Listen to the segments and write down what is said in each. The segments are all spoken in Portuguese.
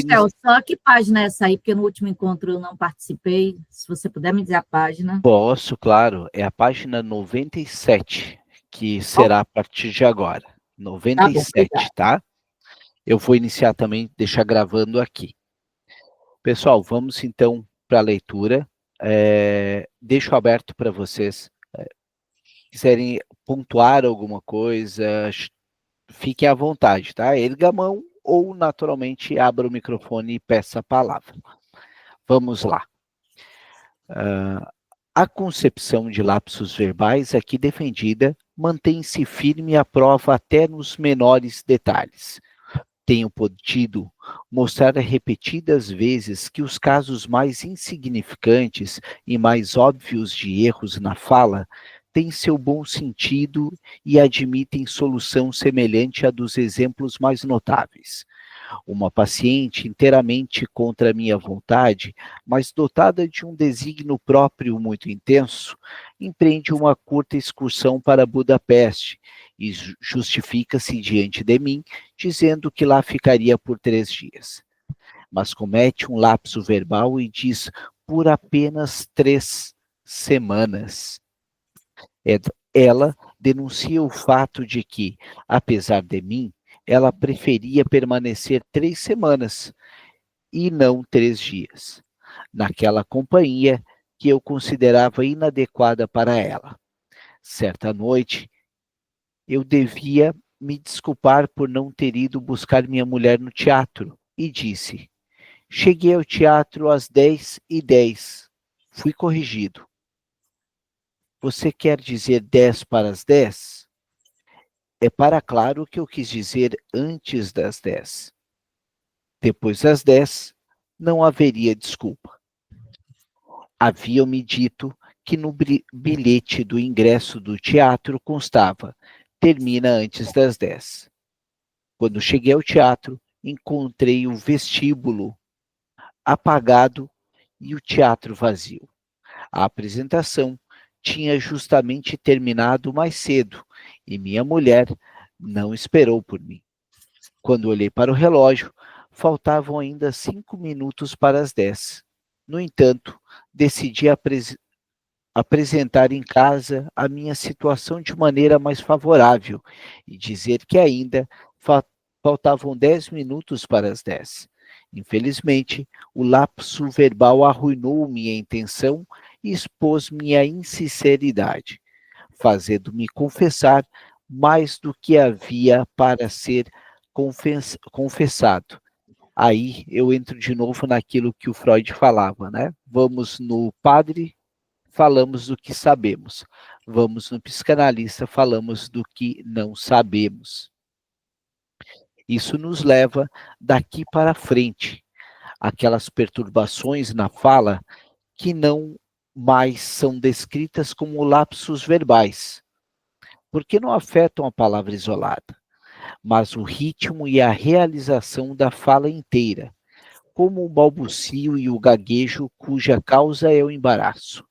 Céu, só que página é essa aí? Porque no último encontro eu não participei. Se você puder me dizer a página. Posso, claro. É a página 97, que Oh, será a partir de agora. tá bom, 97, obrigada. tá? Eu vou iniciar também, deixar gravando aqui. Pessoal, vamos então para a leitura. Deixo aberto para vocês. Quiserem pontuar alguma coisa, fiquem à vontade, tá? Erga a mão ou, naturalmente, abra o microfone e peça a palavra. Vamos lá. A concepção de lapsos verbais aqui defendida mantém-se firme à prova até nos menores detalhes. Tenho podido mostrar repetidas vezes que os casos mais insignificantes e mais óbvios de erros na fala têm seu bom sentido e admitem solução semelhante à dos exemplos mais notáveis. Uma paciente inteiramente contra minha vontade, mas dotada de um desígnio próprio muito intenso, empreende uma curta excursão para Budapeste e justifica-se diante de mim, dizendo que lá ficaria por 3 dias. Mas comete um lapso verbal e diz por apenas 3 semanas. Ela denuncia o fato de que, apesar de mim, ela preferia permanecer 3 semanas e não 3 dias, naquela companhia que eu considerava inadequada para ela. Certa noite, eu devia me desculpar por não ter ido buscar minha mulher no teatro e disse: cheguei ao teatro às 10h10. Fui corrigido. Você quer dizer 10 para as 10? É para claro que eu quis dizer antes das 10. Depois das 10, não haveria desculpa. Haviam-me dito que no bilhete do ingresso do teatro constava: termina antes das 10. Quando cheguei ao teatro, encontrei o vestíbulo apagado e o teatro vazio. A apresentação tinha justamente terminado mais cedo e minha mulher não esperou por mim. Quando olhei para o relógio, faltavam ainda 5 minutos para as 10. No entanto, decidi apresentar em casa a minha situação de maneira mais favorável e dizer que ainda faltavam 10 minutos para as 10. Infelizmente, o lapso verbal arruinou minha intenção e expôs minha insinceridade, fazendo-me confessar mais do que havia para ser confessado. Aí eu entro de novo naquilo que o Freud falava, né? Vamos no padre, falamos do que sabemos. Vamos no psicanalista, falamos do que não sabemos. Isso nos leva daqui para frente, aquelas perturbações na fala que não mais são descritas como lapsos verbais, porque não afetam a palavra isolada, mas o ritmo e a realização da fala inteira, como o balbucio e o gaguejo cuja causa é o embaraço.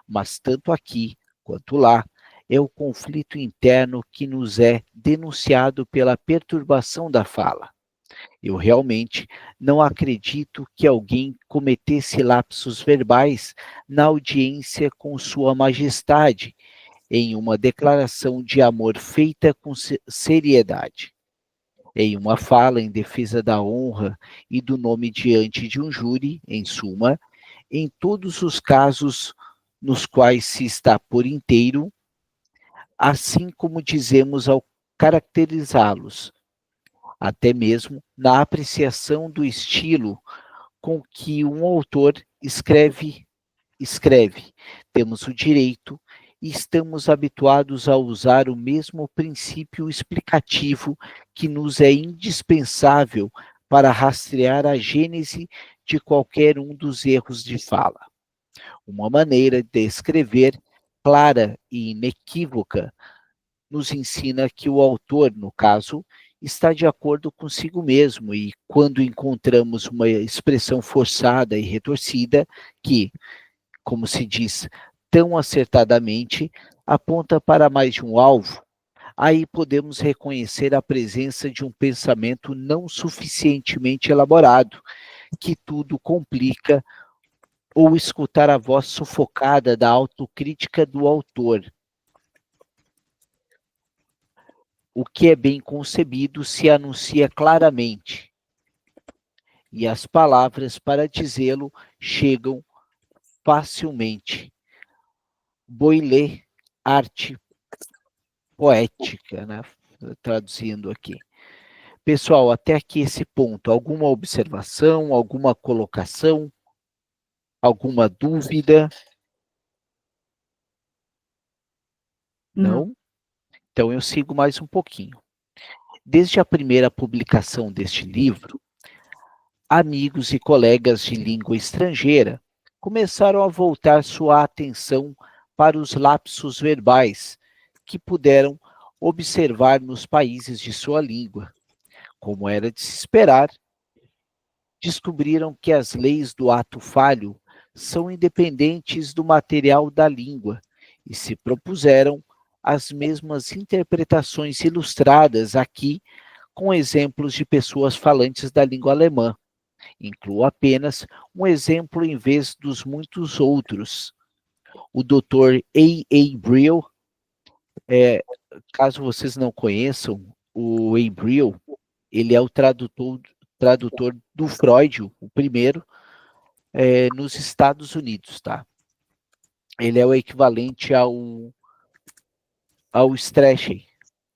Mas tanto aqui quanto lá, é o conflito interno que nos é denunciado pela perturbação da fala. Eu realmente não acredito que alguém cometesse lapsos verbais na audiência com Sua Majestade, em uma declaração de amor feita com seriedade. Em uma fala em defesa da honra e do nome diante de um júri, em suma, em todos os casos nos quais se está por inteiro, assim como dizemos ao caracterizá-los, até mesmo na apreciação do estilo com que um autor escreve. Temos o direito e estamos habituados a usar o mesmo princípio explicativo que nos é indispensável para rastrear a gênese de qualquer um dos erros de fala. Uma maneira de escrever clara e inequívoca nos ensina que o autor, no caso, está de acordo consigo mesmo e quando encontramos uma expressão forçada e retorcida que, como se diz tão acertadamente, aponta para mais de um alvo, aí podemos reconhecer a presença de um pensamento não suficientemente elaborado, que tudo complica, ou escutar a voz sufocada da autocrítica do autor. O que é bem concebido se anuncia claramente, e as palavras para dizê-lo chegam facilmente. Boile, arte poética, né? Traduzindo aqui. Pessoal, até aqui esse ponto, alguma observação, alguma colocação, alguma dúvida? Não? Então eu sigo mais um pouquinho. Desde a primeira publicação deste livro, amigos e colegas de língua estrangeira começaram a voltar sua atenção para os lapsos verbais que puderam observar nos países de sua língua. Como era de se esperar, descobriram que as leis do ato falho são independentes do material da língua e se propuseram as mesmas interpretações ilustradas aqui com exemplos de pessoas falantes da língua alemã. Incluo apenas um exemplo em vez dos muitos outros. O Dr. A. Brill, caso vocês não conheçam, o A. Brill, ele é o tradutor do Freud, o primeiro, nos Estados Unidos, tá? Ele é o equivalente ao Strachey,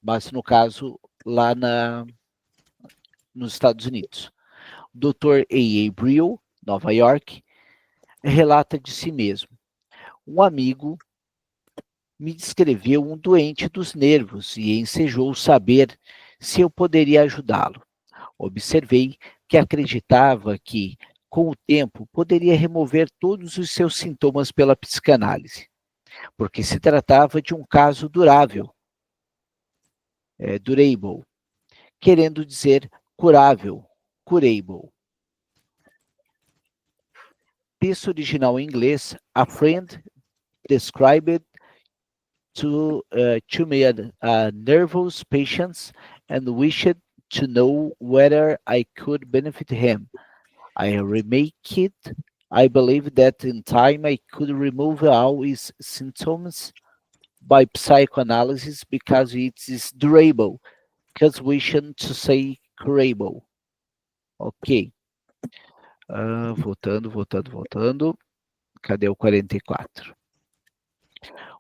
mas no caso lá nos Estados Unidos. O Dr. A. Brill, Nova York, relata de si mesmo: um amigo me descreveu um doente dos nervos e ensejou saber se eu poderia ajudá-lo. Observei que acreditava que, com o tempo, poderia remover todos os seus sintomas pela psicanálise, porque se tratava de um caso durable, querendo dizer curável, curable. Texto original em inglês: A friend described to me a nervous patient and wished to know whether I could benefit him. I remake it. I believe that in time I could remove all his symptoms by psychoanalysis because it is durable, because we shouldn't to say curable. Ok. Voltando. Cadê o 44?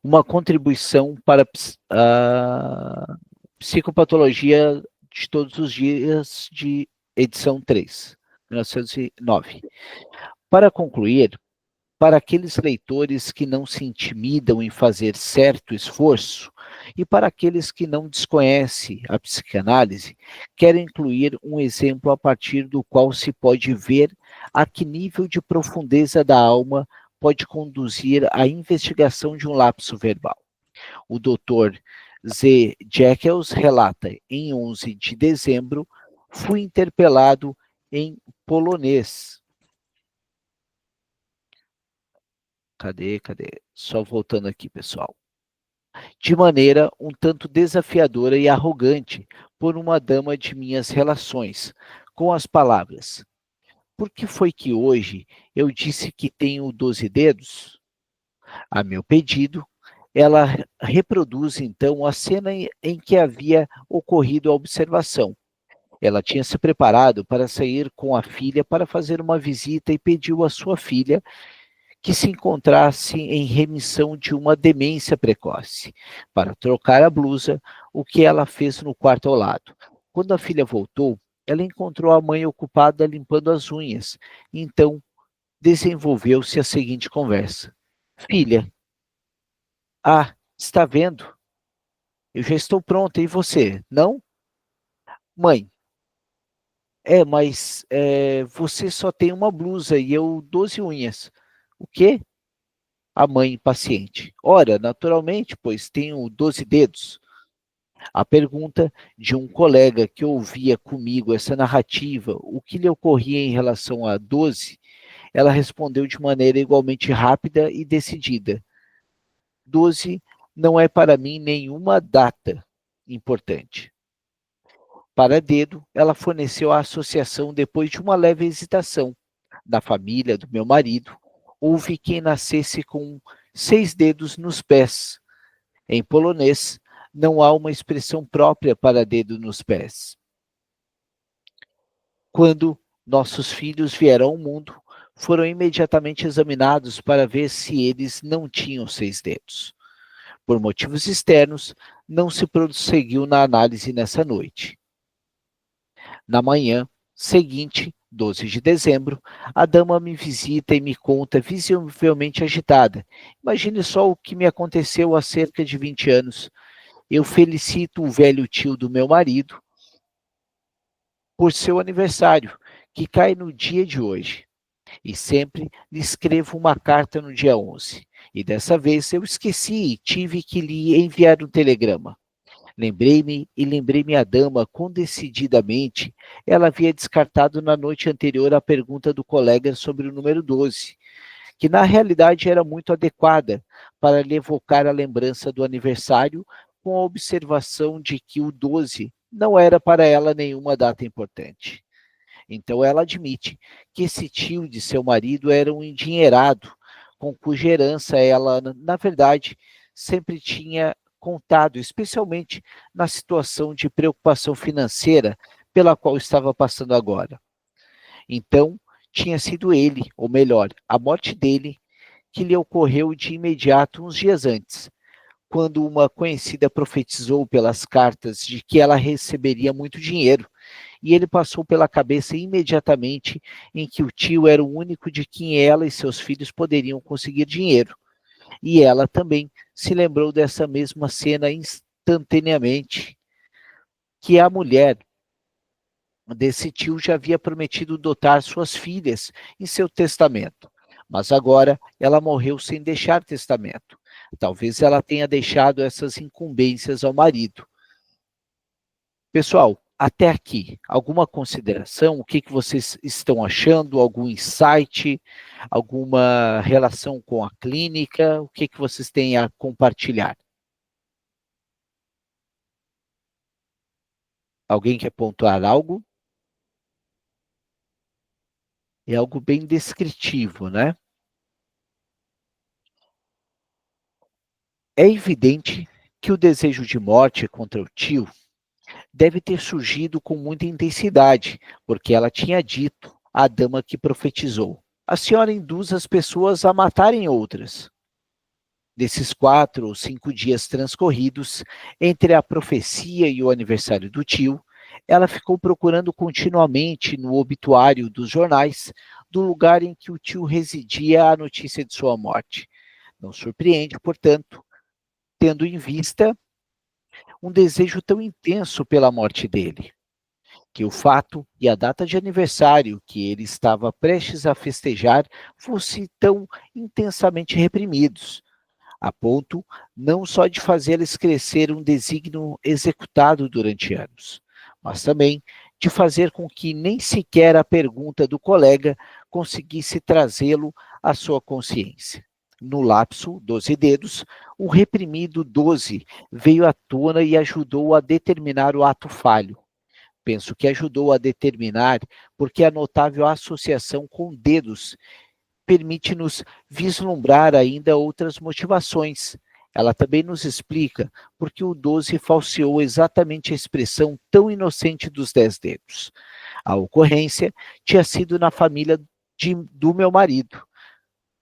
Uma contribuição para a psicopatologia de todos os dias, de edição 3, 1909. Para concluir, para aqueles leitores que não se intimidam em fazer certo esforço e para aqueles que não desconhecem a psicanálise, quero incluir um exemplo a partir do qual se pode ver a que nível de profundeza da alma pode conduzir a investigação de um lapso verbal. O Dr. Z. Jekyll relata: em 11 de dezembro, fui interpelado em polonês. Cadê? Só voltando aqui, pessoal. De maneira um tanto desafiadora e arrogante por uma dama de minhas relações, com as palavras: por que foi que hoje eu disse que tenho 12 dedos? A meu pedido, ela reproduz então a cena em que havia ocorrido a observação. Ela tinha se preparado para sair com a filha para fazer uma visita e pediu à sua filha que se encontrasse em remissão de uma demência precoce, para trocar a blusa, o que ela fez no quarto ao lado. Quando a filha voltou, ela encontrou a mãe ocupada limpando as unhas. Então, desenvolveu-se a seguinte conversa: filha, está vendo? Eu já estou pronta, e você, não? Mãe, mas você só tem uma blusa e eu 12 unhas. O quê? A mãe impaciente: ora, naturalmente, pois tenho 12 dedos. A pergunta de um colega que ouvia comigo essa narrativa, o que lhe ocorria em relação a 12, ela respondeu de maneira igualmente rápida e decidida: 12 não é para mim nenhuma data. importante. Para dedo, ela forneceu a associação depois de uma leve hesitação. Na família do meu marido, houve quem nascesse com 6 dedos nos pés. Em polonês, não há uma expressão própria para dedo nos pés. Quando nossos filhos vieram ao mundo, foram imediatamente examinados para ver se eles não tinham 6 dedos. Por motivos externos, não se prosseguiu na análise nessa noite. Na manhã seguinte, 12 de dezembro, a dama me visita e me conta visivelmente agitada. Imagine só o que me aconteceu há cerca de 20 anos. Eu felicito o velho tio do meu marido por seu aniversário, que cai no dia de hoje. E sempre lhe escrevo uma carta no dia 11. E dessa vez eu esqueci e tive que lhe enviar um telegrama. Lembrei-me a dama com decididamente. Ela havia descartado na noite anterior a pergunta do colega sobre o número 12, que na realidade era muito adequada para lhe evocar a lembrança do aniversário, com a observação de que o 12 não era para ela nenhuma data importante. Então ela admite que esse tio de seu marido era um endinheirado, com cuja herança ela, na verdade, sempre tinha contado, especialmente na situação de preocupação financeira pela qual estava passando agora. Então, tinha sido ele, ou melhor, a morte dele, que lhe ocorreu de imediato uns dias antes, quando uma conhecida profetizou pelas cartas de que ela receberia muito dinheiro, e ele passou pela cabeça imediatamente em que o tio era o único de quem ela e seus filhos poderiam conseguir dinheiro. E ela também se lembrou dessa mesma cena instantaneamente, que a mulher desse tio já havia prometido dotar suas filhas em seu testamento. Mas agora ela morreu sem deixar testamento. Talvez ela tenha deixado essas incumbências ao marido. Pessoal, até aqui, alguma consideração? O que vocês estão achando? Algum insight? Alguma relação com a clínica? O que vocês têm a compartilhar? Alguém quer pontuar algo? É algo bem descritivo, né? É evidente que o desejo de morte contra o tio deve ter surgido com muita intensidade, porque ela tinha dito à dama que profetizou: a senhora induz as pessoas a matarem outras. Desses 4 ou 5 dias transcorridos entre a profecia e o aniversário do tio, ela ficou procurando continuamente no obituário dos jornais do lugar em que o tio residia a notícia de sua morte. Não surpreende, portanto, tendo em vista um desejo tão intenso pela morte dele, que o fato e a data de aniversário que ele estava prestes a festejar fossem tão intensamente reprimidos, a ponto não só de fazê-los crescer um desígnio executado durante anos, mas também de fazer com que nem sequer a pergunta do colega conseguisse trazê-lo à sua consciência. No lapso, 12 dedos, o reprimido 12 veio à tona e ajudou a determinar o ato falho. Penso que ajudou a determinar porque a notável associação com dedos permite-nos vislumbrar ainda outras motivações. Ela também nos explica porque o 12 falseou exatamente a expressão tão inocente dos 10 dedos. A ocorrência tinha sido na família do meu marido.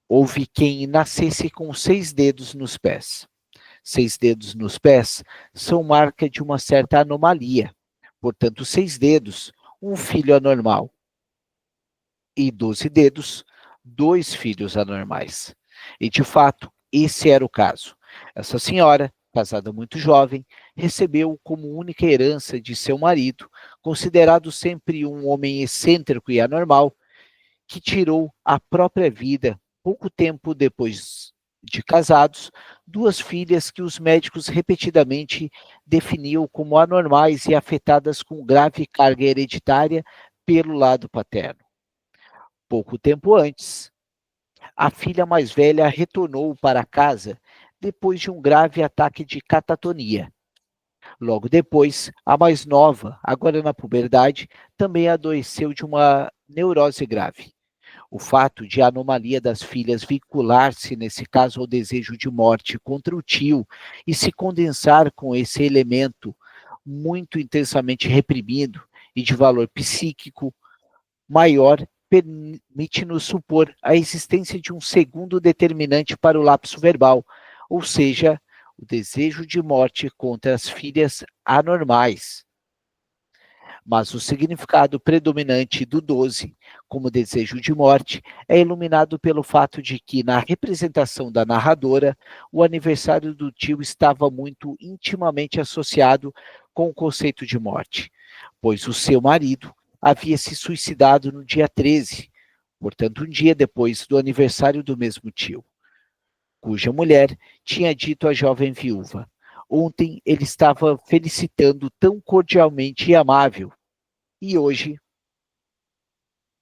Houve quem nascesse com 6 dedos nos pés. 6 dedos nos pés são marca de uma certa anomalia. Portanto, 6 dedos, um filho anormal. E 12 dedos, 2 filhos anormais. E, de fato, esse era o caso. Essa senhora, casada muito jovem, recebeu como única herança de seu marido, considerado sempre um homem excêntrico e anormal, que tirou a própria vida pouco tempo depois de casados, 2 filhas que os médicos repetidamente definiam como anormais e afetadas com grave carga hereditária pelo lado paterno. Pouco tempo antes, a filha mais velha retornou para casa depois de um grave ataque de catatonia. Logo depois, a mais nova, agora na puberdade, também adoeceu de uma neurose grave. O fato de a anomalia das filhas vincular-se, nesse caso, ao desejo de morte contra o tio e se condensar com esse elemento muito intensamente reprimido e de valor psíquico maior, permite-nos supor a existência de um segundo determinante para o lapso verbal, ou seja, o desejo de morte contra as filhas anormais. Mas o significado predominante do 12, como desejo de morte, é iluminado pelo fato de que, na representação da narradora, o aniversário do tio estava muito intimamente associado com o conceito de morte, pois o seu marido havia se suicidado no dia 13, portanto, um dia depois do aniversário do mesmo tio, cuja mulher tinha dito à jovem viúva: ontem ele estava felicitando tão cordialmente e amável, e hoje,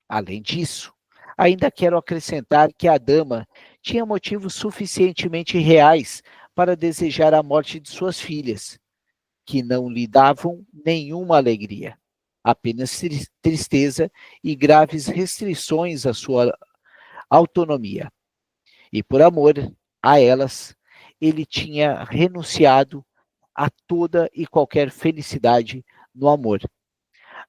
além disso, ainda quero acrescentar que a dama tinha motivos suficientemente reais para desejar a morte de suas filhas, que não lhe davam nenhuma alegria, apenas tristeza e graves restrições à sua autonomia. E por amor a elas, ele tinha renunciado a toda e qualquer felicidade no amor.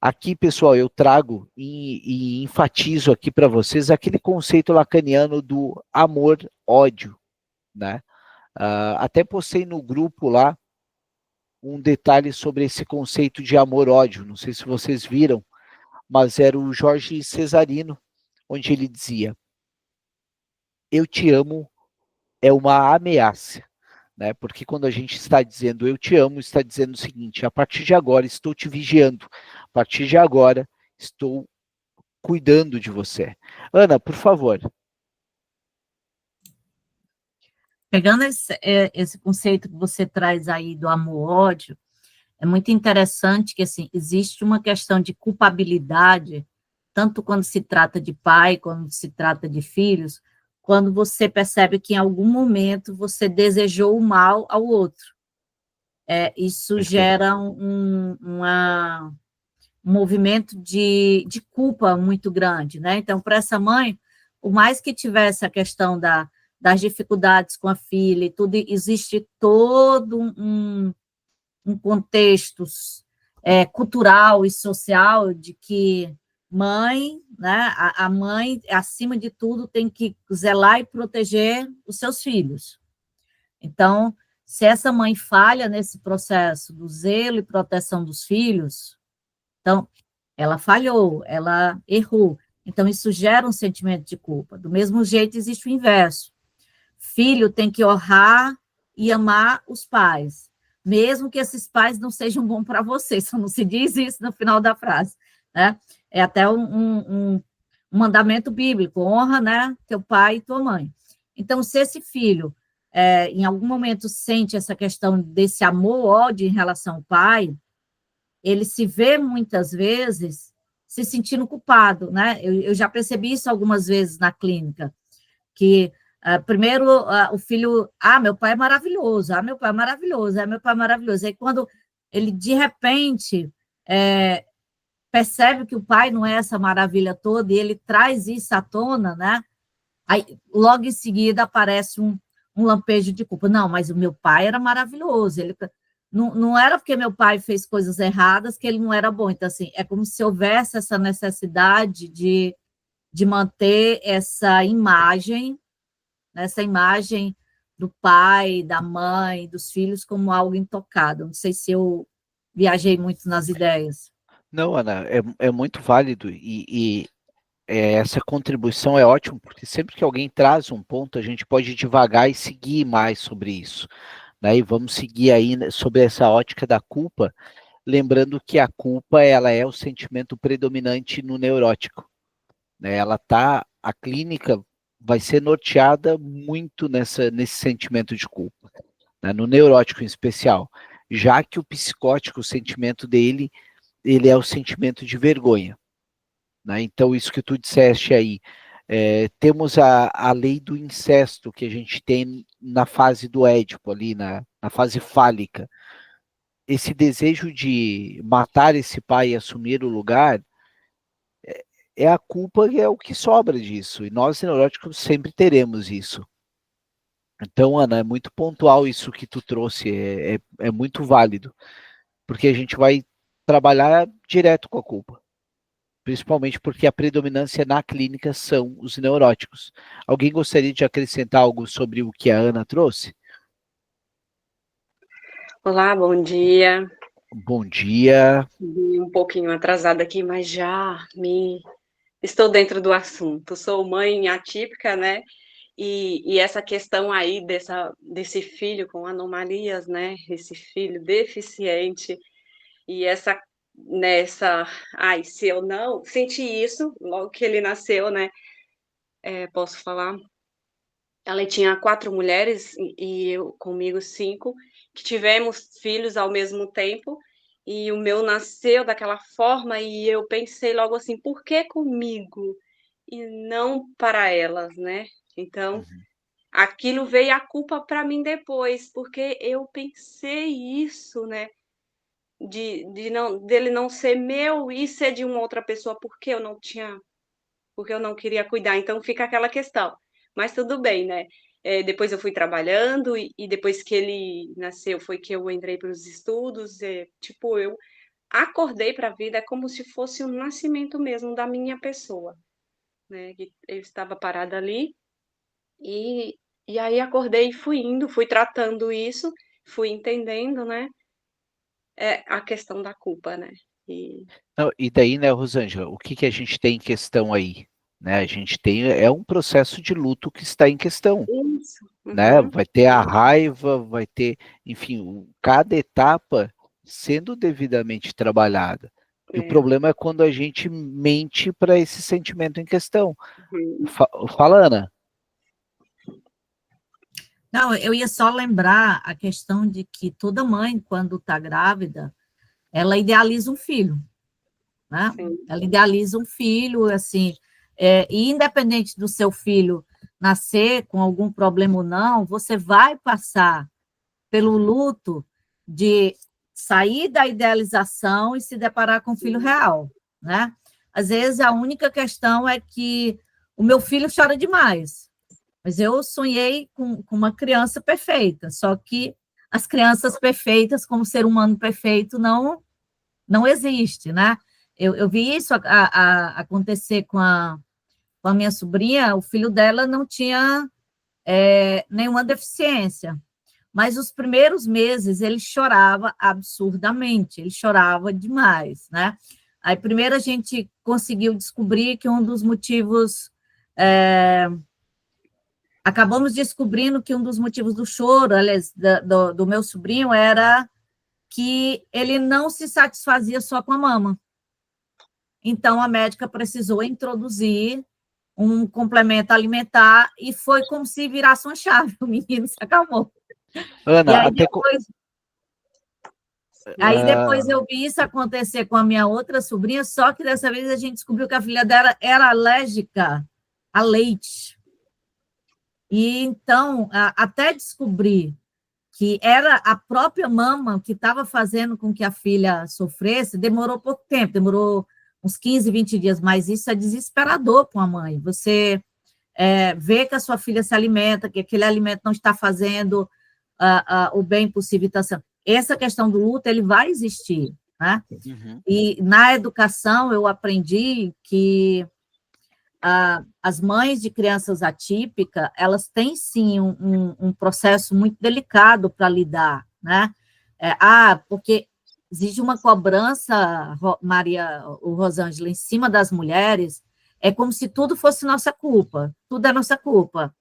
Aqui, pessoal, eu trago e enfatizo aqui para vocês aquele conceito lacaniano do amor-ódio, né? Até postei no grupo lá um detalhe sobre esse conceito de amor-ódio, não sei se vocês viram, mas era o Jorge Cesarino, onde ele dizia: eu te amo é uma ameaça, né? Porque quando a gente está dizendo eu te amo, está dizendo o seguinte: a partir de agora estou te vigiando, a partir de agora estou cuidando de você. Ana, por favor. Pegando esse conceito que você traz aí do amor-ódio, é muito interessante que, assim, existe uma questão de culpabilidade, tanto quando se trata de pai, quando se trata de filhos, quando você percebe que em algum momento você desejou o mal ao outro. Isso gera um movimento de culpa muito grande, né? Então, para essa mãe, por mais que tivesse a questão das dificuldades com a filha e tudo, existe todo um contexto cultural e social de que mãe, né, a mãe, acima de tudo, tem que zelar e proteger os seus filhos. Então, se essa mãe falha nesse processo do zelo e proteção dos filhos, então, ela falhou, ela errou. Então, isso gera um sentimento de culpa. Do mesmo jeito, existe o inverso. Filho tem que honrar e amar os pais, mesmo que esses pais não sejam bons para você, só não se diz isso no final da frase, né? É até um mandamento bíblico: honra, né, teu pai e tua mãe. Então, se esse filho, em algum momento, sente essa questão desse amor-ódio em relação ao pai, ele se vê muitas vezes se sentindo culpado, né? Eu já percebi isso algumas vezes na clínica, que primeiro o filho, meu pai é maravilhoso, meu pai é maravilhoso, meu pai é maravilhoso. Aí quando ele, de repente, percebe que o pai não é essa maravilha toda e ele traz isso à tona, né? Aí logo em seguida aparece um lampejo de culpa. Não, mas o meu pai era maravilhoso, ele... Não era porque meu pai fez coisas erradas que ele não era bom. Então, assim, é como se houvesse essa necessidade de manter essa imagem do pai, da mãe, dos filhos como algo intocado. Não sei se eu viajei muito nas ideias. Não, Ana, é muito válido e essa contribuição é ótima, porque sempre que alguém traz um ponto, a gente pode devagar e seguir mais sobre isso. Né? E vamos seguir aí sobre essa ótica da culpa, lembrando que a culpa ela é o sentimento predominante no neurótico. Né? A clínica vai ser norteada muito nesse sentimento de culpa, né? No neurótico em especial, já que o psicótico, o sentimento dele, ele é o sentimento de vergonha. Né? Então, isso que tu disseste aí, temos a lei do incesto que a gente tem na fase do Édipo, ali na fase fálica. esse desejo de matar esse pai e assumir o lugar é a culpa e é o que sobra disso. E nós, neuróticos, sempre teremos isso. Então, Ana, é muito pontual isso que tu trouxe, é muito válido, porque a gente vai trabalhar direto com a culpa, principalmente porque a predominância na clínica são os neuróticos. Alguém gostaria de acrescentar algo sobre o que a Ana trouxe? Olá, bom dia. Bom dia. Um pouquinho atrasada aqui, mas já me estou dentro do assunto. Sou mãe atípica, né? E essa questão aí desse filho com anomalias, né? Esse filho deficiente e ai, se eu não senti isso logo que ele nasceu, né? Posso falar? Ela tinha 4 mulheres e eu comigo 5, que tivemos filhos ao mesmo tempo, e o meu nasceu daquela forma e eu pensei logo assim: "Por que comigo e não para elas?", né. Então, Uhum. aquilo veio a culpa para mim depois, porque eu pensei isso, né, dele não ser meu e ser de uma outra pessoa, porque eu não queria cuidar, então fica aquela questão. Mas tudo bem, né? Depois eu fui trabalhando e depois que ele nasceu foi que eu entrei para os estudos. Tipo, eu acordei para a vida, é como se fosse um nascimento mesmo da minha pessoa, né? Que eu estava parada ali e, e aí acordei e fui indo, fui tratando isso, fui entendendo, né? A questão da culpa, né? E Não, e daí, né, Rosângela, o que que a gente tem em questão aí? Né, a gente tem, um processo de luto que está em questão, isso. né? Uhum. Vai ter a raiva, vai ter, enfim, cada etapa sendo devidamente trabalhada. E o É. problema é quando a gente mente para esse sentimento em questão. Uhum. Fala, Ana. Não, eu ia só lembrar a questão de que toda mãe, quando está grávida, ela idealiza um filho, né? Sim. Ela idealiza um filho, assim, e independente do seu filho nascer com algum problema ou não, você vai passar pelo luto de sair da idealização e se deparar com o filho real, né? Às vezes a única questão é que o meu filho chora demais, mas eu sonhei com uma criança perfeita, só que as crianças perfeitas, como ser humano perfeito, não existe, né? Eu vi isso acontecer com a minha sobrinha, o filho dela não tinha nenhuma deficiência, mas os primeiros meses ele chorava absurdamente, ele chorava demais, né? Aí primeiro a gente conseguiu descobrir que um dos motivos acabamos descobrindo que um dos motivos do choro, aliás, do meu sobrinho, era que ele não se satisfazia só com a mama. Então, a médica precisou introduzir um complemento alimentar e foi como se virasse uma chave, o menino se acalmou. E Ana, aí até. depois eu vi isso acontecer com a minha outra sobrinha, só que dessa vez a gente descobriu que a filha dela era alérgica a leite. E então, até descobrir que era a própria mama que estava fazendo com que a filha sofresse, demorou pouco tempo, demorou uns 15, 20 dias, mas isso é desesperador para uma mãe. Você vê que a sua filha se alimenta, que aquele alimento não está fazendo o bem possível. Essa questão do luto, ele vai existir, né? Uhum. E na educação eu aprendi que as mães de crianças atípicas, elas têm sim um processo muito delicado para lidar, né? Porque existe uma cobrança, Maria ou Rosângela, em cima das mulheres, é como se tudo fosse nossa culpa, tudo é nossa culpa.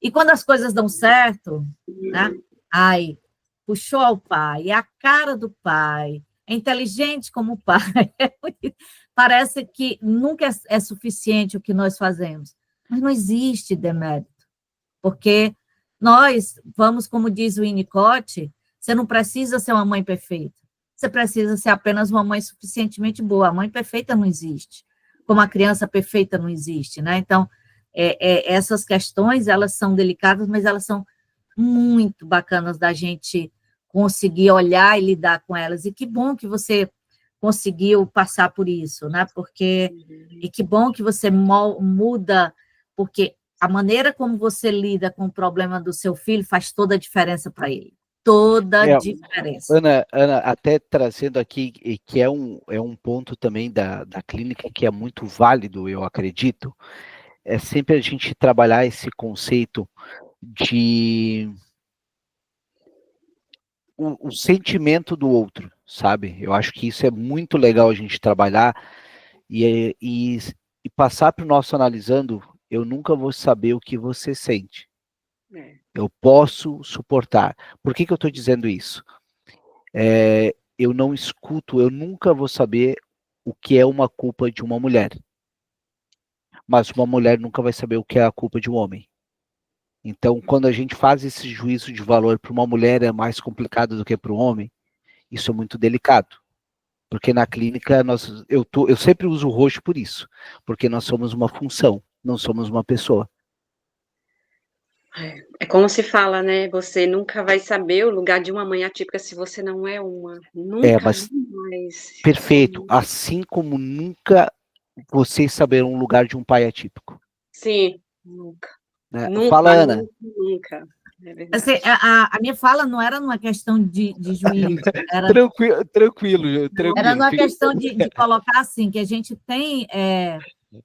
E quando as coisas dão certo, né? Ai, puxou ao pai, é a cara do pai, é inteligente como o pai. Parece que nunca é suficiente o que nós fazemos. Mas não existe demérito, porque nós vamos, como diz o Winnicott, você não precisa ser uma mãe perfeita, você precisa ser apenas uma mãe suficientemente boa. A mãe perfeita não existe, como a criança perfeita não existe, né? Então, essas questões, elas são delicadas, mas elas são muito bacanas da gente conseguir olhar e lidar com elas. E que bom que você conseguiu passar por isso, né? Porque e que bom que você muda, porque a maneira como você lida com o problema do seu filho faz toda a diferença para ele. Toda a diferença. Ana, até trazendo aqui, que é um ponto também da clínica que é muito válido, eu acredito, é sempre a gente trabalhar esse conceito de o sentimento do outro, sabe? Eu acho que isso é muito legal a gente trabalhar e passar para o nosso analisando, eu nunca vou saber o que você sente. Eu posso suportar. Por que eu estou dizendo isso? Eu não escuto, eu nunca vou saber o que é uma culpa de uma mulher. Mas uma mulher nunca vai saber o que é a culpa de um homem. Então, quando a gente faz esse juízo de valor para uma mulher é mais complicado do que para um homem, isso é muito delicado. Porque na clínica eu sempre uso o roxo por isso, porque nós somos uma função, não somos uma pessoa. É como se fala, né? Você nunca vai saber o lugar de uma mãe atípica se você não é uma. Nunca Mas mais. perfeito. Assim como nunca vocês saberam o lugar de um pai atípico. Sim, nunca. Né? Nunca, Fala, Ana. Nunca. É assim, a minha fala não era numa questão de juízo. Era, Tranquilo. Era numa questão de colocar assim, que a gente tem...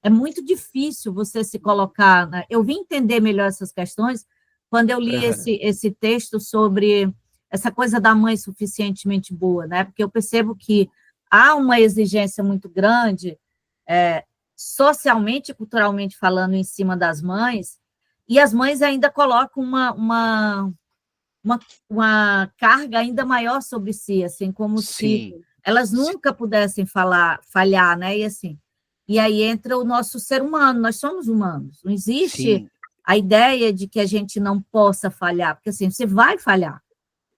É muito difícil você se colocar... Né? Eu vim entender melhor essas questões quando eu li esse texto sobre essa coisa da mãe suficientemente boa, né? Porque eu percebo que há uma exigência muito grande, socialmente e culturalmente falando, em cima das mães, e as mães ainda colocam uma carga ainda maior sobre si, assim, como se elas nunca pudessem falhar, né? E assim, e aí entra o nosso ser humano, nós somos humanos, não existe a ideia de que a gente não possa falhar, porque assim, você vai falhar,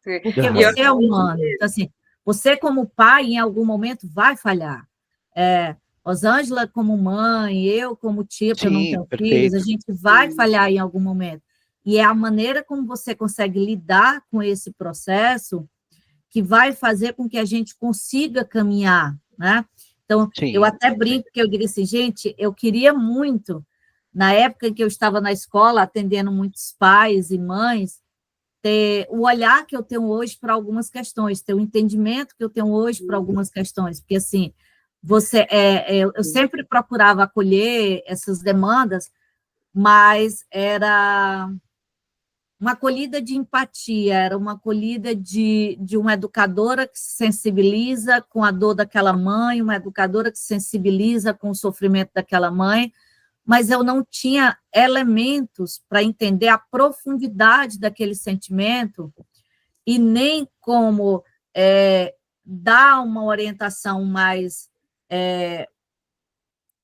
porque você é humano. Então, assim, você como pai, em algum momento, vai falhar. Rosângela como mãe, eu como tia, porque eu não tenho filhos, a gente vai falhar em algum momento. E é a maneira como você consegue lidar com esse processo que vai fazer com que a gente consiga caminhar, né? Então, eu até brinco que eu digo assim, gente, eu queria muito, na época em que eu estava na escola, atendendo muitos pais e mães, ter o olhar que eu tenho hoje para algumas questões, ter o entendimento que eu tenho hoje para algumas questões, porque, assim, eu sempre procurava acolher essas demandas, mas era uma acolhida de empatia, era uma acolhida de uma educadora que se sensibiliza com a dor daquela mãe, uma educadora que se sensibiliza com o sofrimento daquela mãe, mas eu não tinha elementos para entender a profundidade daquele sentimento e nem como dar uma orientação mais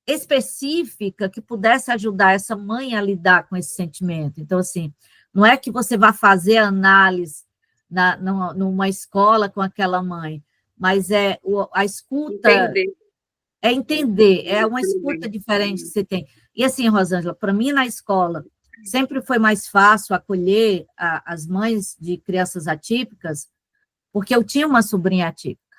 específica que pudesse ajudar essa mãe a lidar com esse sentimento. Então, assim, não é que você vá fazer análise numa escola com aquela mãe, mas a escuta... Entender, é uma escuta diferente que você tem. E assim, Rosângela, para mim, na escola, sempre foi mais fácil acolher as mães de crianças atípicas, porque eu tinha uma sobrinha atípica,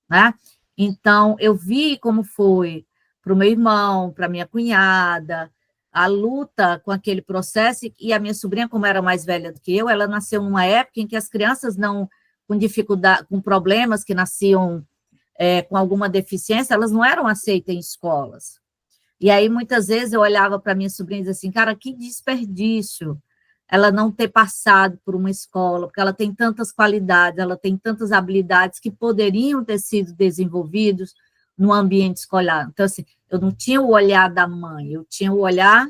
né? Então, eu vi como foi para o meu irmão, para a minha cunhada, a luta com aquele processo, e a minha sobrinha, como era mais velha do que eu, ela nasceu numa época em que as crianças não, com dificuldade, com problemas que nasciam com alguma deficiência, elas não eram aceitas em escolas. E aí, muitas vezes, eu olhava para minha sobrinha e dizia assim, cara, que desperdício ela não ter passado por uma escola, porque ela tem tantas qualidades, ela tem tantas habilidades que poderiam ter sido desenvolvidos no ambiente escolar. Então, assim, eu não tinha o olhar da mãe, eu tinha o olhar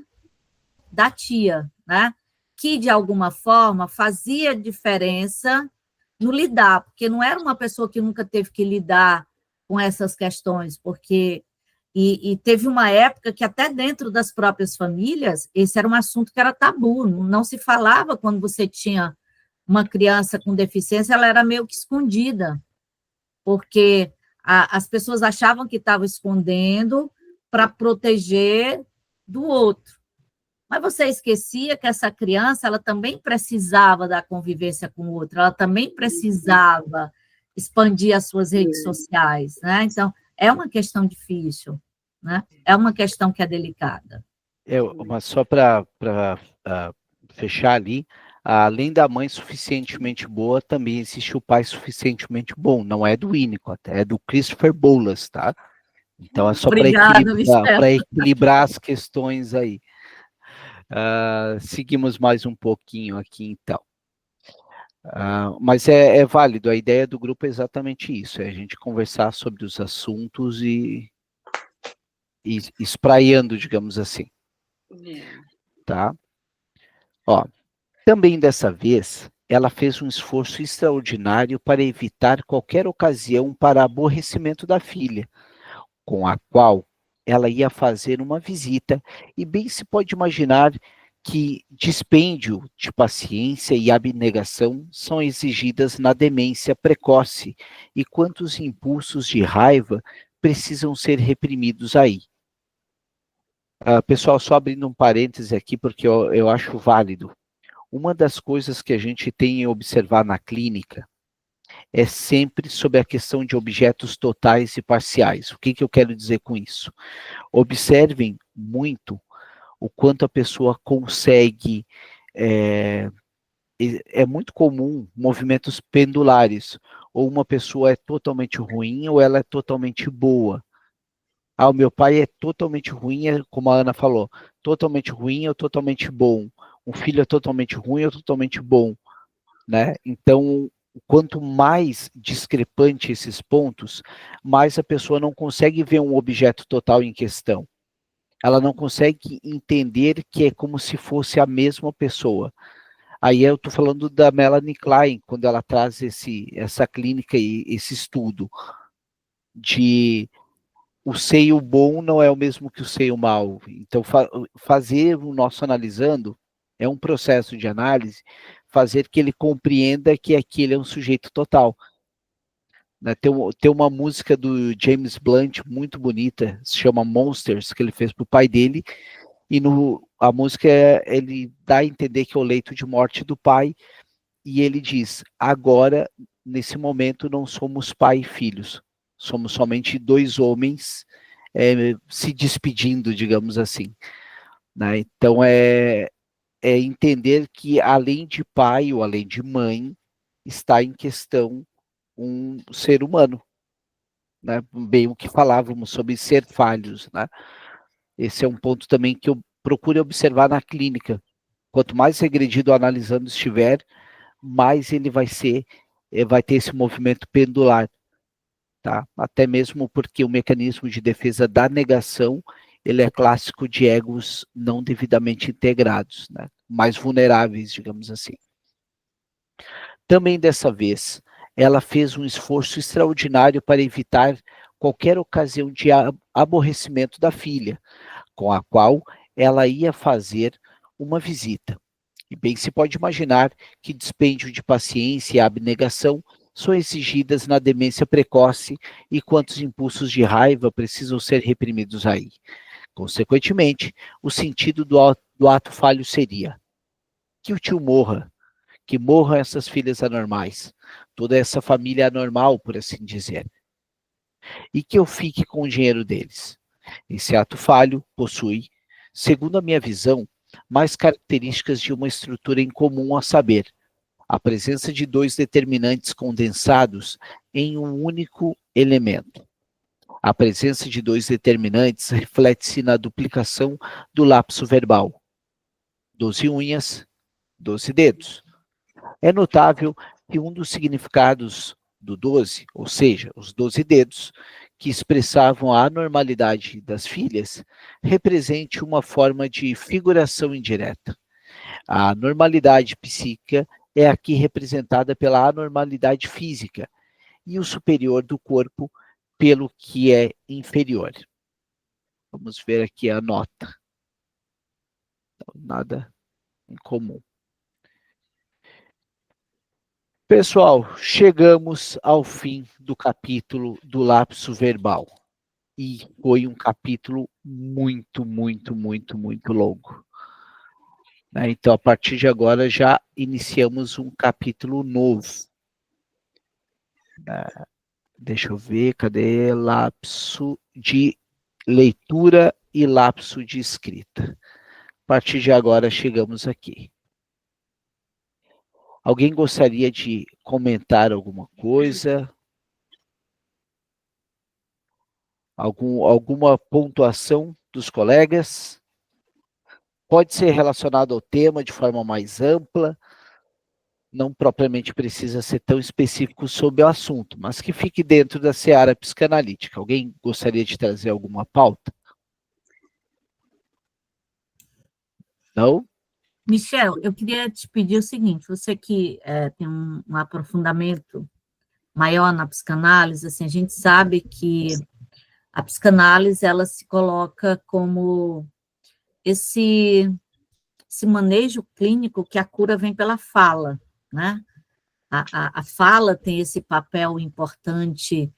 da tia, né? Que, de alguma forma, fazia diferença no lidar, porque não era uma pessoa que nunca teve que lidar com essas questões, porque... E teve uma época que até dentro das próprias famílias, esse era um assunto que era tabu, não se falava quando você tinha uma criança com deficiência, ela era meio que escondida, porque as pessoas achavam que estavam escondendo para proteger do outro. Mas você esquecia que essa criança, ela também precisava da convivência com o outro, ela também precisava expandir as suas redes sociais, né? Então, é uma questão difícil, né? É uma questão que é delicada. Mas só para fechar ali, além da mãe suficientemente boa, também existe o pai suficientemente bom. Não é do Winnicott, é do Christopher Bolas, tá? Então é só para equilibrar as questões aí. Seguimos mais um pouquinho aqui, então. Mas é válido, a ideia do grupo é exatamente isso, é a gente conversar sobre os assuntos e espraiando, digamos assim. Tá? Ó, também dessa vez, ela fez um esforço extraordinário para evitar qualquer ocasião para aborrecimento da filha, com a qual ela ia fazer uma visita, e bem se pode imaginar que dispêndio de paciência e abnegação são exigidas na demência precoce, e quantos impulsos de raiva precisam ser reprimidos aí. Pessoal, só abrindo um parêntese aqui, porque eu acho válido. Uma das coisas que a gente tem a observar na clínica é sempre sobre a questão de objetos totais e parciais. O que eu quero dizer com isso? Observem muito o quanto a pessoa consegue. É muito comum movimentos pendulares, ou uma pessoa é totalmente ruim ou ela é totalmente boa. O meu pai é totalmente ruim, como a Ana falou, totalmente ruim ou totalmente bom. Um filho é totalmente ruim ou totalmente bom, né? Então, quanto mais discrepante esses pontos, mais a pessoa não consegue ver um objeto total em questão. Ela não consegue entender que é como se fosse a mesma pessoa. Aí eu estou falando da Melanie Klein, quando ela traz essa clínica e esse estudo de o seio bom não é o mesmo que o seio mau. Então, fazer o nosso analisando é um processo de análise, fazer que ele compreenda que aquele é um sujeito total. Né? Tem uma música do James Blunt muito bonita, se chama Monsters, que ele fez para o pai dele, e a música ele dá a entender que é o leito de morte do pai, e ele diz, agora, nesse momento, não somos pai e filhos, somos somente dois homens se despedindo, digamos assim. Né? Então, é entender que, além de pai ou além de mãe, está em questão um ser humano. Né? Bem o que falávamos sobre ser falhos. Né? Esse é um ponto também que eu procuro observar na clínica. Quanto mais regredido o analisando estiver, mais ele vai ter esse movimento pendular. Tá? Até mesmo porque o mecanismo de defesa da negação, ele é clássico de egos não devidamente integrados, né? Mais vulneráveis, digamos assim. Também dessa vez, ela fez um esforço extraordinário para evitar qualquer ocasião de aborrecimento da filha, com a qual ela ia fazer uma visita. E bem se pode imaginar que dispêndio de paciência e abnegação são exigidas na demência precoce e quantos impulsos de raiva precisam ser reprimidos aí. Consequentemente, o sentido do ato falho seria que o tio morra, que morram essas filhas anormais, toda essa família anormal, por assim dizer, e que eu fique com o dinheiro deles. Esse ato falho possui, segundo a minha visão, mais características de uma estrutura em comum, a saber, a presença de dois determinantes condensados em um único elemento. A presença de dois determinantes reflete-se na duplicação do lapso verbal. 12 unhas, 12 dedos. É notável que um dos significados do 12, ou seja, os 12 dedos, que expressavam a anormalidade das filhas, represente uma forma de figuração indireta. A normalidade psíquica é aqui representada pela anormalidade física e o superior do corpo pelo que é inferior. Vamos ver aqui a nota. Então, nada em comum. Pessoal, chegamos ao fim do capítulo do lapso verbal. E foi um capítulo muito, muito, muito, muito longo. Né? Então, a partir de agora, já iniciamos um capítulo novo. Deixa eu ver, cadê? Lapso de leitura e lapso de escrita. A partir de agora, chegamos aqui. Alguém gostaria de comentar alguma coisa? Alguma pontuação dos colegas? Pode ser relacionado ao tema de forma mais ampla, não propriamente precisa ser tão específico sobre o assunto, mas que fique dentro da seara psicanalítica. Alguém gostaria de trazer alguma pauta? Não? Michel, eu queria te pedir o seguinte, você que tem um aprofundamento maior na psicanálise, assim, a gente sabe que a psicanálise, ela se coloca como esse manejo clínico que a cura vem pela fala, né? A fala tem esse papel importante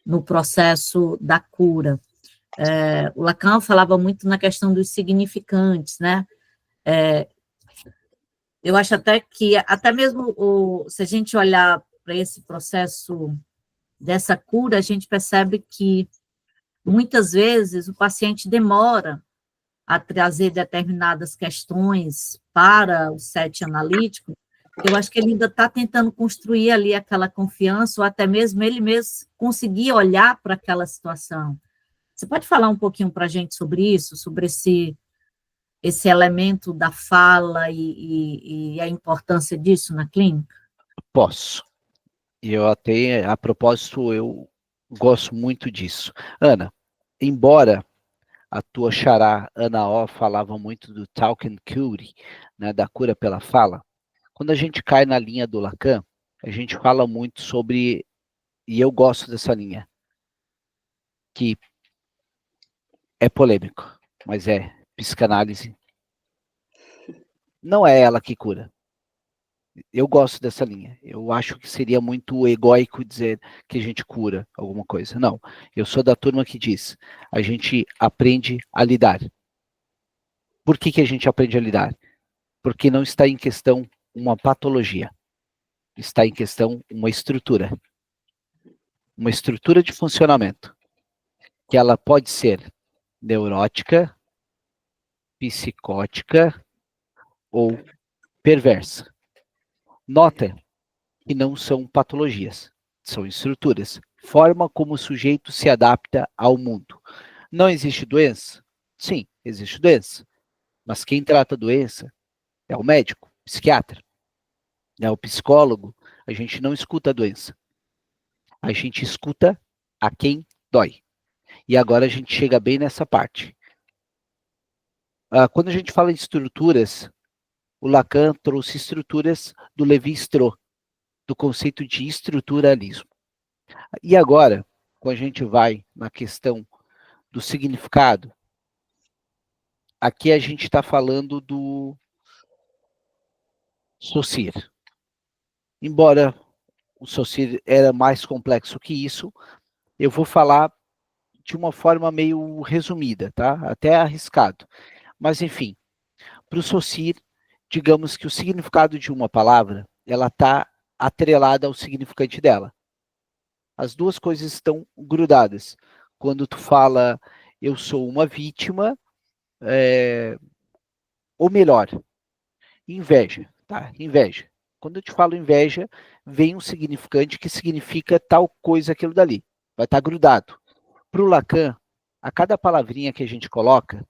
no processo da cura. O Lacan falava muito na questão dos significantes, né? Eu acho até que, até mesmo se a gente olhar para esse processo dessa cura, a gente percebe que, muitas vezes, o paciente demora a trazer determinadas questões para o set analítico, eu acho que ele ainda está tentando construir ali aquela confiança, ou até mesmo ele mesmo conseguir olhar para aquela situação. Você pode falar um pouquinho para a gente sobre isso, sobre esse elemento da fala e a importância disso na clínica? Posso. E eu até, a propósito, eu gosto muito disso. Ana, embora a tua xará, Ana O, falava muito do talk and cure, né, da cura pela fala, quando a gente cai na linha do Lacan, a gente fala muito sobre, e eu gosto dessa linha, que é polêmico, mas é psicanálise. Não é ela que cura. Eu gosto dessa linha. Eu acho que seria muito egóico dizer que a gente cura alguma coisa. Não. Eu sou da turma que diz, a gente aprende a lidar. Por que a gente aprende a lidar? Porque não está em questão uma patologia. Está em questão uma estrutura. Uma estrutura de funcionamento. Que ela pode ser neurótica, psicótica ou perversa. Nota que não são patologias, são estruturas. Forma como o sujeito se adapta ao mundo. Não existe doença? Sim, existe doença. Mas quem trata a doença é o médico, o psiquiatra, né? O psicólogo. A gente não escuta a doença. A gente escuta a quem dói. E agora a gente chega bem nessa parte. Quando a gente fala em estruturas, o Lacan trouxe estruturas do Lévi-Strauss, do conceito de estruturalismo. E agora, quando a gente vai na questão do significado, aqui a gente está falando do Saussure. Embora o Saussure era mais complexo que isso, eu vou falar de uma forma meio resumida, tá? Até arriscado. Mas, enfim, para o Saussure, digamos que o significado de uma palavra, ela está atrelada ao significante dela. As duas coisas estão grudadas. Quando tu fala, eu sou uma vítima, ou melhor, inveja, tá? Inveja. Quando eu te falo inveja, vem um significante que significa tal coisa, aquilo dali. Vai estar grudado. Para o Lacan, a cada palavrinha que a gente coloca,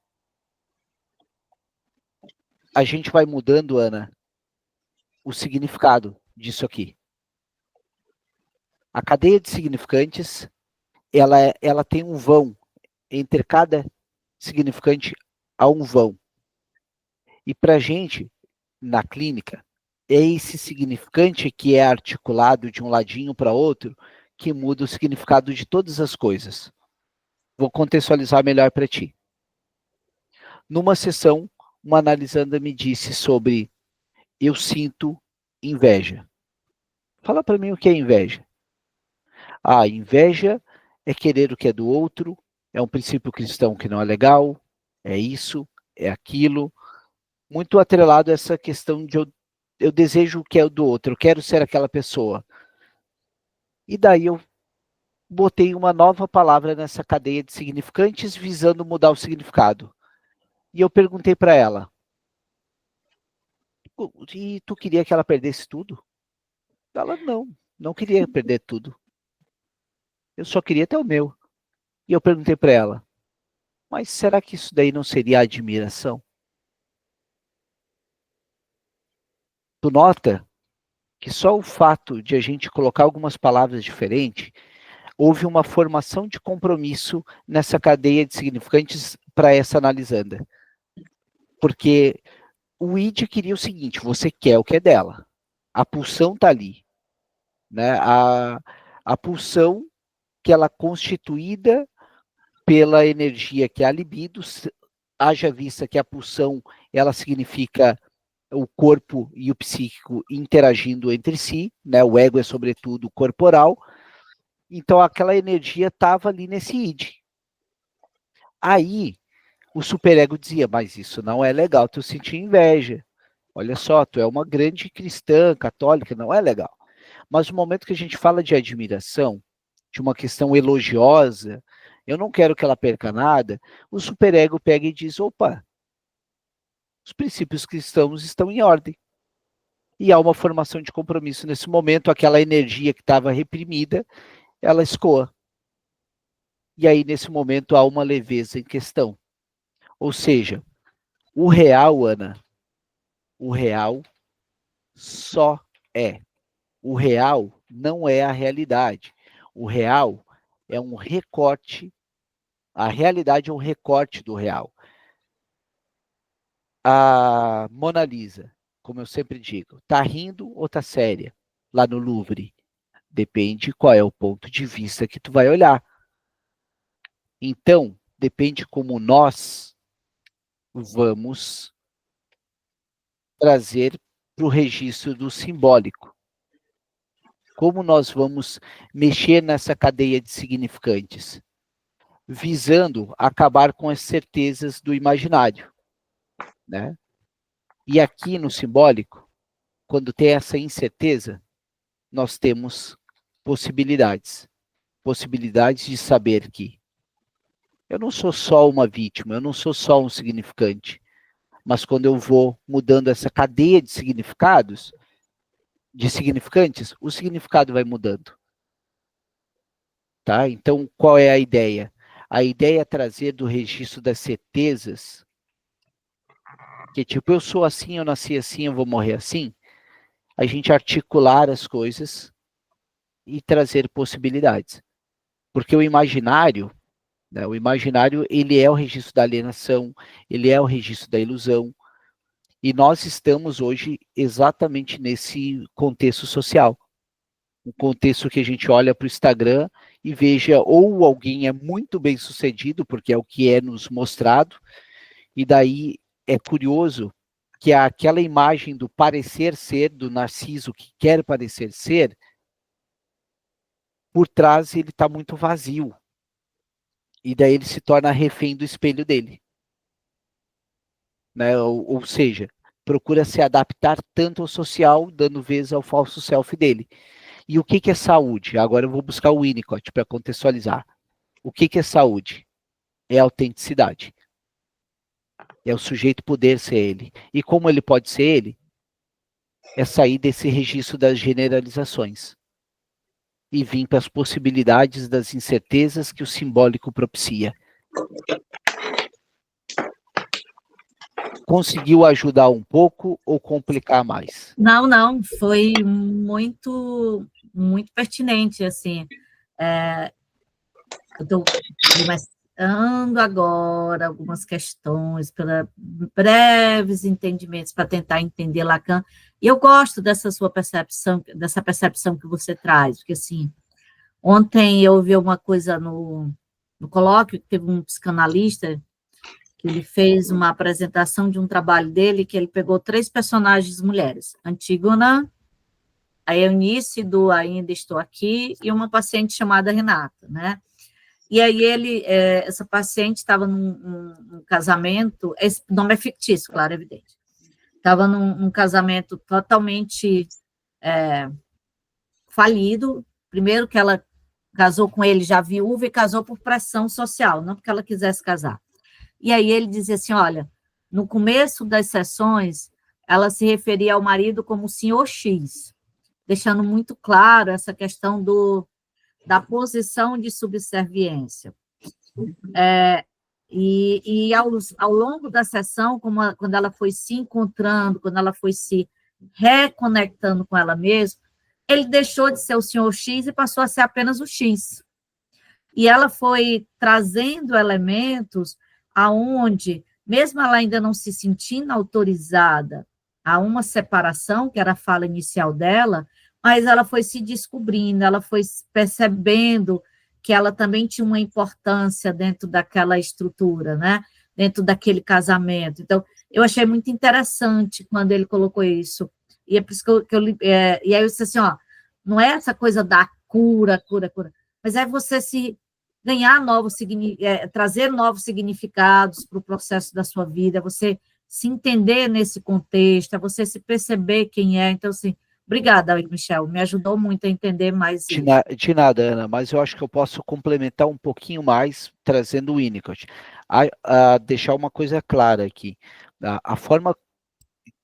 a gente vai mudando, Ana, o significado disso aqui. A cadeia de significantes, ela tem um vão. Entre cada significante, há um vão. E para a gente, na clínica, é esse significante que é articulado de um ladinho para outro que muda o significado de todas as coisas. Vou contextualizar melhor para ti. Numa sessão, uma analisanda me disse sobre eu sinto inveja. Fala para mim o que é inveja. Inveja é querer o que é do outro, é um princípio cristão que não é legal, é isso, é aquilo. muito atrelado a essa questão de eu desejo o que é do outro, eu quero ser aquela pessoa. E daí eu botei uma nova palavra nessa cadeia de significantes visando mudar o significado. E eu perguntei para ela, e tu queria que ela perdesse tudo? Ela, não queria perder tudo. Eu só queria ter o meu. E eu perguntei para ela, mas será que isso daí não seria admiração? Tu nota que só o fato de a gente colocar algumas palavras diferentes, houve uma formação de compromisso nessa cadeia de significantes para essa analisanda. Porque o id queria o seguinte, você quer o que é dela. A pulsão está ali. Né? A pulsão que ela é constituída pela energia que é a libido, haja vista que a pulsão ela significa o corpo e o psíquico interagindo entre si, né? O ego é sobretudo corporal, então aquela energia estava ali nesse id. Aí o superego dizia, mas isso não é legal, tu sentir inveja, olha só, tu é uma grande cristã, católica, não é legal. Mas no momento que a gente fala de admiração, de uma questão elogiosa, eu não quero que ela perca nada, o superego pega e diz, opa, os princípios cristãos estão em ordem. E há uma formação de compromisso nesse momento, aquela energia que estava reprimida, ela escoa. E aí, nesse momento, há uma leveza em questão. Ou seja, o real, Ana, o real só é. O real não é a realidade. O real é um recorte, a realidade é um recorte do real. A Mona Lisa, como eu sempre digo, tá rindo ou tá séria? Lá no Louvre. Depende qual é o ponto de vista que tu vai olhar. Então, depende como nós vamos trazer para o registro do simbólico. Como nós vamos mexer nessa cadeia de significantes, visando acabar com as certezas do imaginário, né? E aqui no simbólico, quando tem essa incerteza, nós temos possibilidades. Possibilidades de saber que eu não sou só uma vítima, eu não sou só um significante, mas quando eu vou mudando essa cadeia de significados, de significantes, o significado vai mudando. Tá? Então, qual é a ideia? A ideia é trazer do registro das certezas, que tipo, eu sou assim, eu nasci assim, eu vou morrer assim, a gente articular as coisas e trazer possibilidades. Porque o imaginário, né, ele é o registro da alienação, ele é o registro da ilusão, e nós estamos hoje exatamente nesse contexto social. Um contexto que a gente olha para o Instagram e veja ou alguém é muito bem sucedido, porque é o que é nos mostrado, e daí é curioso que aquela imagem do parecer ser, do Narciso que quer parecer ser, por trás ele está muito vazio. E daí ele se torna refém do espelho dele. Né? Ou seja, procura se adaptar tanto ao social, dando vez ao falso self dele. E o que é saúde? Agora eu vou buscar o Winnicott para contextualizar. O que é saúde? É autenticidade. É o sujeito poder ser ele. E como ele pode ser ele? É sair desse registro das generalizações e vir para as possibilidades das incertezas que o simbólico propicia. Conseguiu ajudar um pouco ou complicar mais? Não, foi muito, muito pertinente, assim. Eu estou começando agora algumas questões, para breves entendimentos, para tentar entender Lacan. E eu gosto dessa sua percepção, dessa percepção que você traz, porque, assim, ontem eu ouvi uma coisa no colóquio, que teve um psicanalista, que ele fez uma apresentação de um trabalho dele, que ele pegou 3 personagens mulheres, Antígona, a Eunice, do Ainda Estou Aqui, e uma paciente chamada Renata, né? E aí essa paciente estava num casamento, esse nome é fictício, claro, evidente. estava num casamento totalmente falido. Primeiro que ela casou com ele já viúva e casou por pressão social, não porque ela quisesse casar. E aí ele dizia assim, olha, no começo das sessões, ela se referia ao marido como senhor X, deixando muito claro essa questão da posição de subserviência. E ao longo da sessão, quando ela foi se encontrando, quando ela foi se reconectando com ela mesma, ele deixou de ser o senhor X e passou a ser apenas o X. E ela foi trazendo elementos aonde, mesmo ela ainda não se sentindo autorizada a uma separação, que era a fala inicial dela, mas ela foi se descobrindo, ela foi percebendo que ela também tinha uma importância dentro daquela estrutura, né? Dentro daquele casamento. Então, eu achei muito interessante quando ele colocou isso. E é por isso e aí eu disse assim, ó, não é essa coisa da cura, mas é você se ganhar trazer novos significados para o processo da sua vida, você se entender nesse contexto, é você se perceber quem é. Então, assim, obrigada, Michel, me ajudou muito a entender mais isso. De nada, Ana, mas eu acho que eu posso complementar um pouquinho mais, trazendo o Winnicott. A deixar uma coisa clara aqui, a forma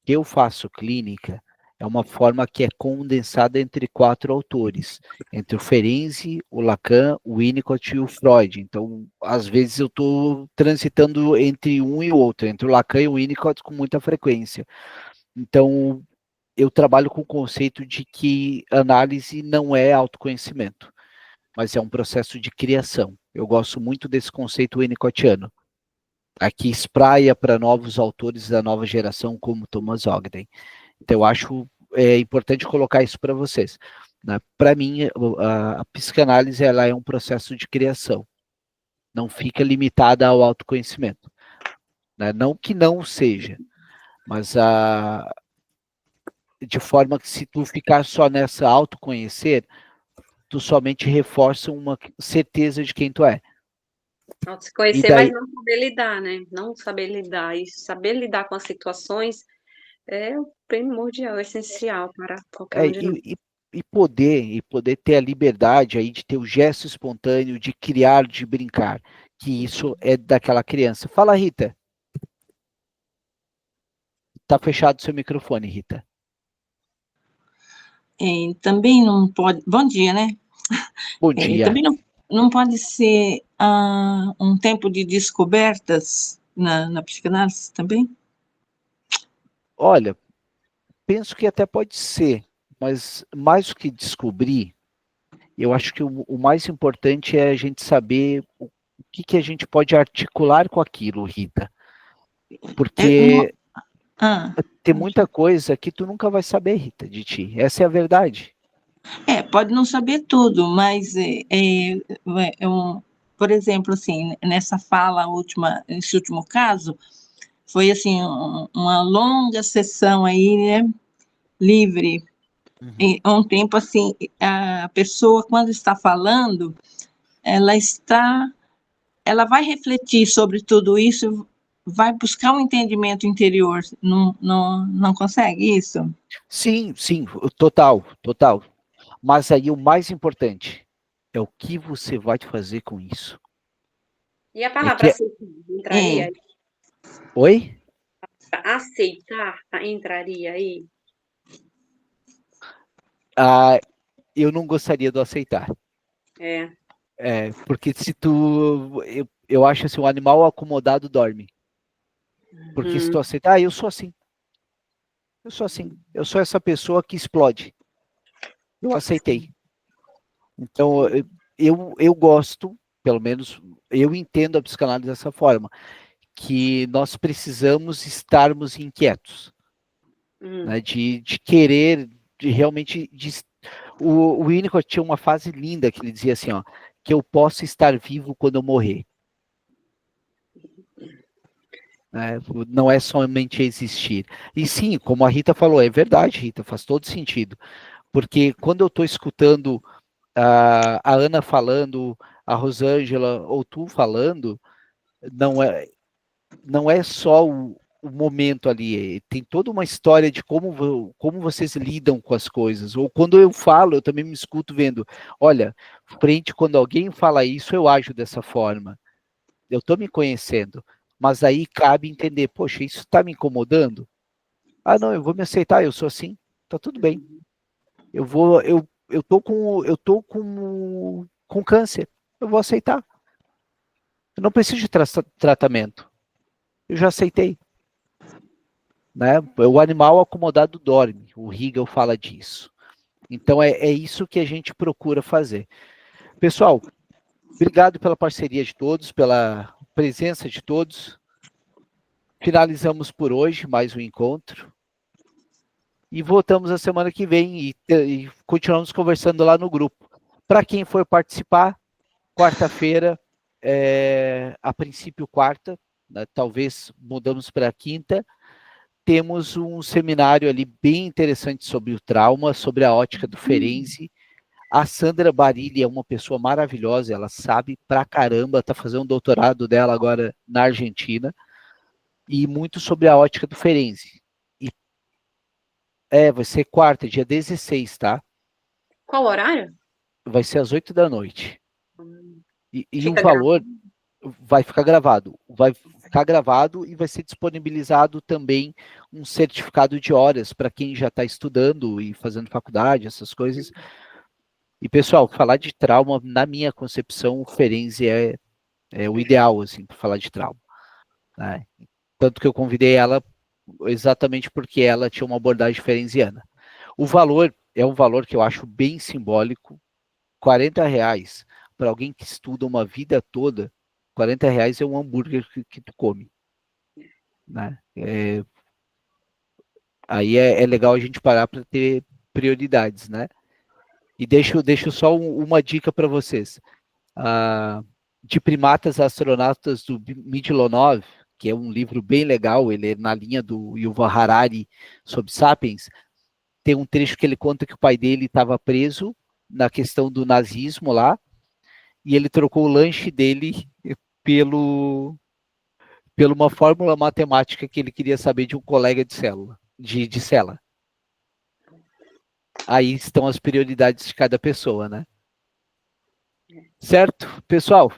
que eu faço clínica é uma forma que é condensada entre 4 autores, entre o Ferenczi, o Lacan, o Winnicott e o Freud. Então, às vezes eu estou transitando entre um e o outro, entre o Lacan e o Winnicott com muita frequência. Então, eu trabalho com o conceito de que análise não é autoconhecimento, mas é um processo de criação. Eu gosto muito desse conceito winnicottiano. Aqui espraia para novos autores da nova geração, como Thomas Ogden. Então, eu acho importante colocar isso para vocês. Né? Para mim, a psicanálise ela é um processo de criação. Não fica limitada ao autoconhecimento. Né? Não que não seja, mas de forma que se tu ficar só nessa autoconhecer, tu somente reforça uma certeza de quem tu é. Se conhecer, daí, mas não saber lidar, né? Não saber lidar. E saber lidar com as situações é primordial, essencial para qualquer um de nós. E poder ter a liberdade aí de ter o gesto espontâneo, de criar, de brincar, que isso é daquela criança. Fala, Rita. Tá fechado seu microfone, Rita. Também não pode... Bom dia, né? Bom dia. Também não pode ser um tempo de descobertas na psicanálise também? Olha, penso que até pode ser, mas mais do que descobrir, eu acho que o mais importante é a gente saber o que a gente pode articular com aquilo, Rita. Porque tem muita coisa que tu nunca vai saber, Rita, de ti. Essa é a verdade. Pode não saber tudo, mas, por exemplo, assim, nessa fala última, nesse último caso, foi, assim, uma longa sessão aí, né, livre. Um tempo, assim, a pessoa, quando está falando, ela vai refletir sobre tudo isso, vai buscar um entendimento interior, não consegue isso? Sim, total. Mas aí o mais importante é o que você vai fazer com isso. E a palavra aceitar entraria aí? Oi? Aceitar entraria aí? Eu não gostaria do aceitar. Porque se tu... Eu acho assim, o animal acomodado dorme. Porque se tu aceitar, eu sou assim. Eu sou essa pessoa que explode. Eu aceitei. Então, eu gosto, pelo menos, eu entendo a psicanálise dessa forma, que nós precisamos estarmos inquietos, né, de querer, de realmente... O Winnicott tinha uma frase linda que ele dizia assim, ó, que eu posso estar vivo quando eu morrer. Não é somente existir. E sim, como a Rita falou, é verdade, Rita, faz todo sentido. Porque quando eu estou escutando a Ana falando, a Rosângela ou tu falando, não é só o momento ali, tem toda uma história de como vocês lidam com as coisas, ou quando eu falo, eu também me escuto vendo, olha, frente, quando alguém fala isso, eu ajo dessa forma, eu estou me conhecendo, mas aí cabe entender, poxa, isso está me incomodando? Ah, não, eu vou me aceitar, eu sou assim, tá tudo bem, eu tô com câncer, eu vou aceitar, eu não preciso de tratamento, eu já aceitei. Né? O animal acomodado dorme, o Hegel fala disso. Então é isso que a gente procura fazer. Pessoal, obrigado pela parceria de todos, pela presença de todos. Finalizamos por hoje mais um encontro. E voltamos a semana que vem e continuamos conversando lá no grupo. Para quem for participar, quarta-feira, a princípio quarta, né, talvez mudamos para quinta, temos um seminário ali bem interessante sobre o trauma, sobre a ótica do Ferenczi. A Sandra Barilli é uma pessoa maravilhosa, ela sabe pra caramba, está fazendo um doutorado dela agora na Argentina, e muito sobre a ótica do Ferenczi. Vai ser quarta, dia 16, tá? Qual horário? Vai ser às 8 da noite. E o Fica valor vai ficar gravado. Vai ficar gravado e vai ser disponibilizado também um certificado de horas para quem já está estudando e fazendo faculdade, essas coisas. E, pessoal, falar de trauma, na minha concepção, o Ferenczi é o ideal, assim, para falar de trauma. Né? Tanto que eu convidei ela exatamente porque ela tinha uma abordagem ferenziana. O valor é um valor que eu acho bem simbólico, R$40 para alguém que estuda uma vida toda, R$40 é um hambúrguer que tu come. Né? Aí é legal a gente parar para ter prioridades, né? E deixo só uma dica para vocês. De Primatas a Astronautas, do Midlonov, que é um livro bem legal, ele é na linha do Yuval Harari sobre Sapiens, tem um trecho que ele conta que o pai dele estava preso na questão do nazismo lá, e ele trocou o lanche dele pela uma fórmula matemática que ele queria saber de um colega de célula, de cela. Aí estão as prioridades de cada pessoa, né? Certo? Pessoal,